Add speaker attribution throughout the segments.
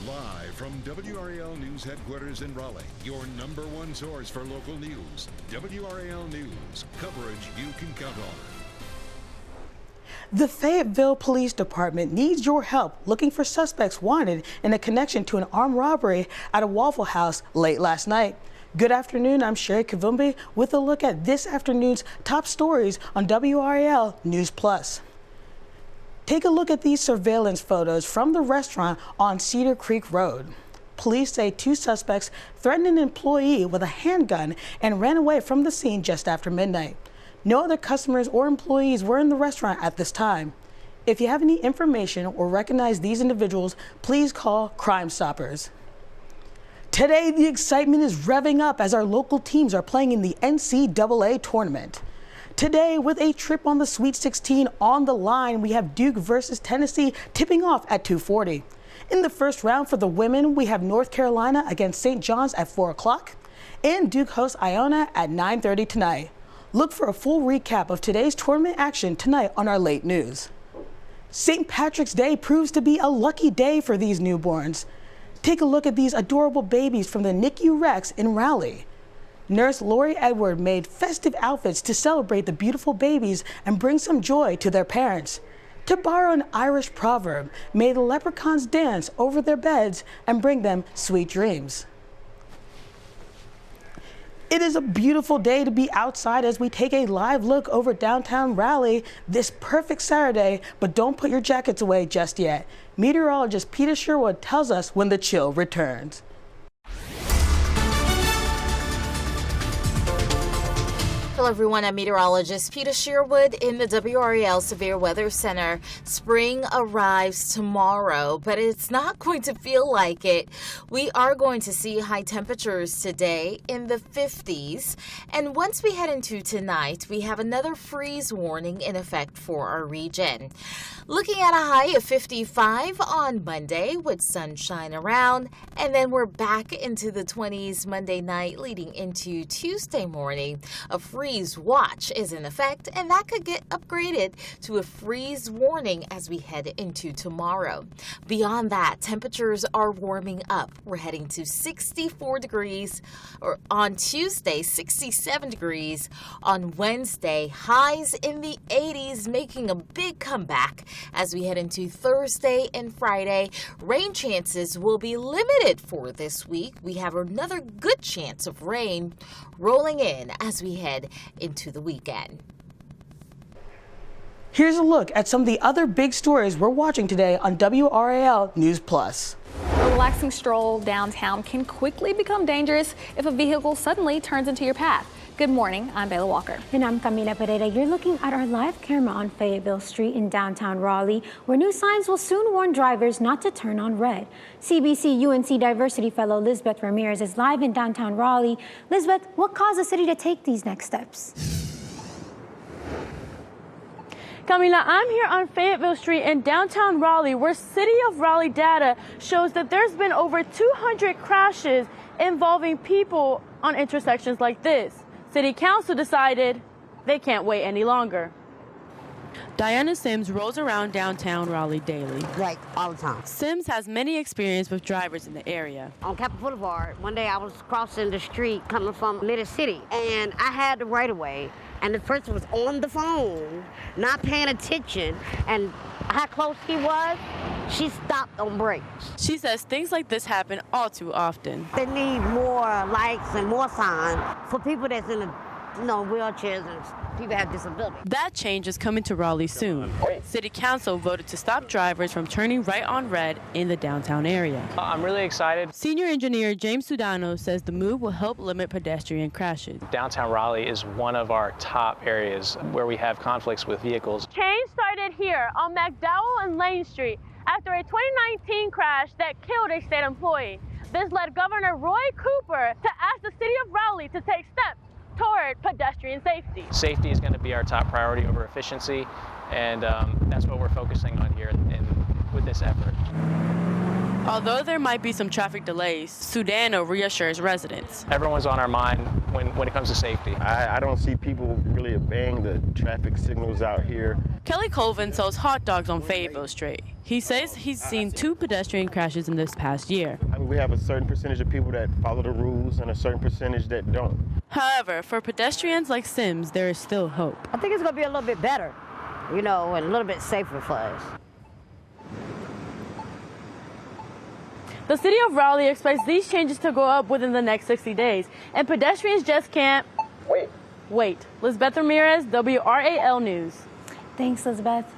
Speaker 1: Live from WRAL News Headquarters in Raleigh, your #1 source for local news. WRAL News, coverage you can count on.
Speaker 2: The Fayetteville Police Department needs your help looking for suspects wanted in a connection to an armed robbery at a Waffle House late last night. Good afternoon, I'm Sherry Kavumbi with a look at this afternoon's top stories on WRAL News Plus. Take a look at these surveillance photos from the restaurant on Cedar Creek Road. Police say 2 suspects threatened an employee with a handgun and ran away from the scene just after midnight. No other customers or employees were in the restaurant at this time. If you have any information or recognize these individuals, please call Crime Stoppers. Today, the excitement is revving up as our local teams are playing in the NCAA tournament. Today, with a trip on the Sweet 16 on the line, we have Duke versus Tennessee tipping off at 2:40. In the first round for the women, we have North Carolina against St. John's at 4 o'clock, and Duke hosts Iona at 9:30 tonight. Look for a full recap of today's tournament action tonight on our late news. St. Patrick's Day proves to be a lucky day for these newborns. Take a look at these adorable babies from the NICU Rex in Raleigh. Nurse Lori Edward made festive outfits to celebrate the beautiful babies and bring some joy to their parents. To borrow an Irish proverb, may the leprechauns dance over their beds and bring them sweet dreams. It is a beautiful day to be outside as we take a live look over downtown Raleigh this perfect Saturday, but don't put your jackets away just yet. Meteorologist Peter Sherwood tells us when the chill returns.
Speaker 3: Hello everyone, I'm meteorologist Peter Sherwood in the WRAL Severe Weather Center. Spring arrives tomorrow, but it's not going to feel like it. We are going to see high temperatures today in the 50s. And once we head into tonight, we have another freeze warning in effect for our region. Looking at a high of 55 on Monday with sunshine around, and then we're back into the 20s Monday night leading into Tuesday morning. A freeze watch is in effect, and that could get upgraded to a freeze warning as we head into tomorrow. Beyond that, temperatures are warming up. We're heading to 64 degrees, or on Tuesday, 67 degrees. On Wednesday, highs in the 80s, making a big comeback as we head into Thursday and Friday. Rain chances will be limited for this week. We have another good chance of rain rolling in as we head into the weekend.
Speaker 2: Here's a look at some of the other big stories we're watching today on WRAL News Plus.
Speaker 4: A relaxing stroll downtown can quickly become dangerous if a vehicle suddenly turns into your path. Good morning, I'm Bayla Walker.
Speaker 5: And I'm Camila Pereira. You're looking at our live camera on Fayetteville Street in downtown Raleigh, where new signs will soon warn drivers not to turn on red. CBC-UNC Diversity Fellow Lisbeth Ramirez is live in downtown Raleigh. Lisbeth, what caused the city to take these next steps?
Speaker 6: Camila, I'm here on Fayetteville Street in downtown Raleigh, where City of Raleigh data shows that there's been over 200 crashes involving people on intersections like this. City Council decided they can't wait any longer.
Speaker 7: Diana Sims rolls around downtown Raleigh daily.
Speaker 8: Like all the time.
Speaker 7: Sims has many experience with drivers in the area.
Speaker 8: On Capitol Boulevard, one day I was crossing the street coming from Mid City, and I had the right of way, and the person was on the phone, not paying attention, and how close he was, she stopped on brakes.
Speaker 7: She says things like this happen all too often.
Speaker 8: They need more lights and more signs for people that's in wheelchairs and people have disabilities.
Speaker 7: That change is coming to Raleigh soon. City Council voted to stop drivers from turning right on red in the downtown area.
Speaker 9: I'm really excited.
Speaker 7: Senior engineer James Sudano says the move will help limit pedestrian crashes.
Speaker 9: Downtown Raleigh is one of our top areas where we have conflicts with vehicles.
Speaker 6: Change started here on McDowell and Lane Street after a 2019 crash that killed a state employee. This led Governor Roy Cooper to ask the city of Raleigh to take steps toward pedestrian safety.
Speaker 9: Safety is going to be our top priority over efficiency, and that's what we're focusing on here with this effort.
Speaker 7: Although there might be some traffic delays, Sudano reassures residents.
Speaker 9: Everyone's on our mind when it comes to safety.
Speaker 10: I don't see people really obeying the traffic signals out here.
Speaker 7: Kelly Colvin sells hot dogs on Fayetteville Street. He says he's seen 2 pedestrian crashes in this past year.
Speaker 10: I mean, we have a certain percentage of people that follow the rules and a certain percentage that don't.
Speaker 7: However, for pedestrians like Sims, there is still hope.
Speaker 8: I think it's going to be a little bit better, you know, and a little bit safer for us.
Speaker 6: The city of Raleigh expects these changes to go up within the next 60 days, and pedestrians just can't wait. Lisbeth Ramirez, WRAL News.
Speaker 5: Thanks, Lisbeth.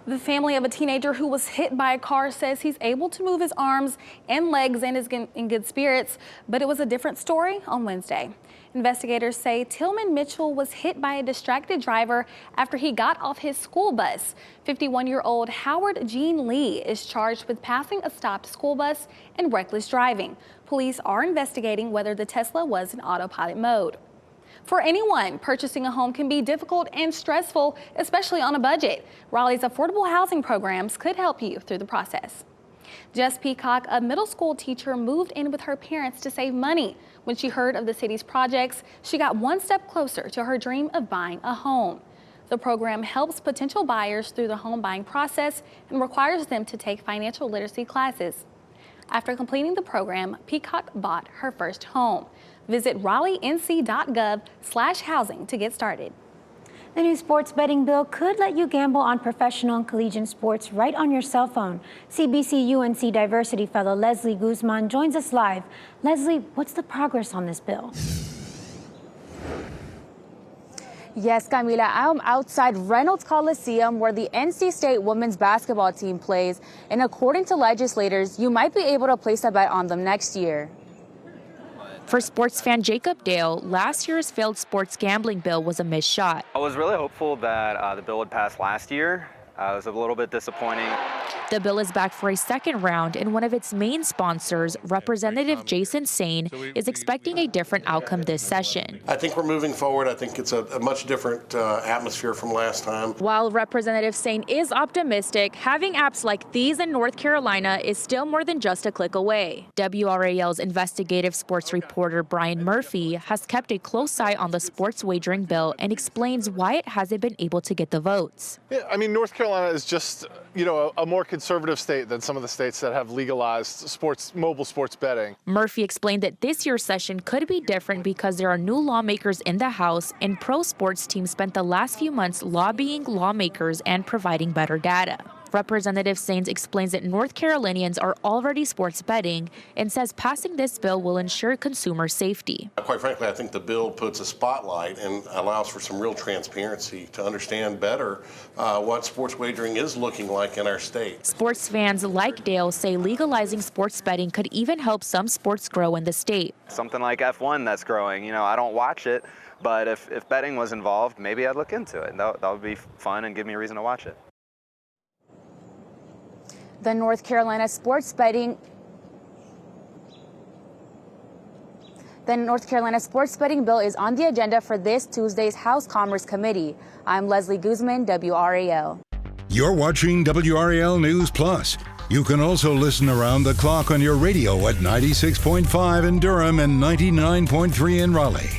Speaker 4: The family of a teenager who was hit by a car says he's able to move his arms and legs and is in good spirits, but it was a different story on Wednesday. Investigators say Tillman Mitchell was hit by a distracted driver after he got off his school bus. 51-year-old Howard Gene Lee is charged with passing a stopped school bus and reckless driving. Police are investigating whether the Tesla was in autopilot mode. For anyone, purchasing a home can be difficult and stressful, especially on a budget. Raleigh's affordable housing programs could help you through the process. Jess Peacock, a middle school teacher, moved in with her parents to save money. When she heard of the city's projects, she got one step closer to her dream of buying a home. The program helps potential buyers through the home buying process and requires them to take financial literacy classes. After completing the program, Peacock bought her first home. Visit raleighnc.gov/housing to get started.
Speaker 5: The new sports betting bill could let you gamble on professional and collegiate sports right on your cell phone. CBC-UNC Diversity Fellow Leslie Guzman joins us live. Leslie, what's the progress on this bill?
Speaker 11: Yes, Camila, I'm outside Reynolds Coliseum where the NC State women's basketball team plays. And according to legislators, you might be able to place a bet on them next year. For sports fan Jacob Dale, last year's failed sports gambling bill was a missed shot.
Speaker 12: I was really hopeful that the bill would pass last year. It was a little bit disappointing.
Speaker 11: The bill is back for a second round, and one of its main sponsors, Representative Jason Sain, is expecting a different outcome this session.
Speaker 13: I think we're moving forward. I think it's a much different atmosphere from last time.
Speaker 11: While Representative Sain is optimistic, having apps like these in North Carolina is still more than just a click away. WRAL's investigative sports reporter Brian Murphy has kept a close eye on the sports wagering bill and explains why it hasn't been able to get the votes.
Speaker 14: Yeah, I mean, North Carolina is just, a more conservative state than some of the states that have legalized mobile sports betting.
Speaker 11: Murphy explained that this year's session could be different because there are new lawmakers in the House, and pro sports teams spent the last few months lobbying lawmakers and providing better data. Representative Sains explains that North Carolinians are already sports betting and says passing this bill will ensure consumer safety.
Speaker 13: Quite frankly, I think the bill puts a spotlight and allows for some real transparency to understand better what sports wagering is looking like in our state.
Speaker 11: Sports fans like Dale say legalizing sports betting could even help some sports grow in the state.
Speaker 12: Something like F1 that's growing, I don't watch it, but if betting was involved, maybe I'd look into it. That would be fun and give me a reason to watch it.
Speaker 11: The North Carolina sports betting bill is on the agenda for this Tuesday's House Commerce Committee. I'm Leslie Guzman, WRAL.
Speaker 1: You're watching WRAL News Plus. You can also listen around the clock on your radio at 96.5 in Durham and 99.3 in Raleigh.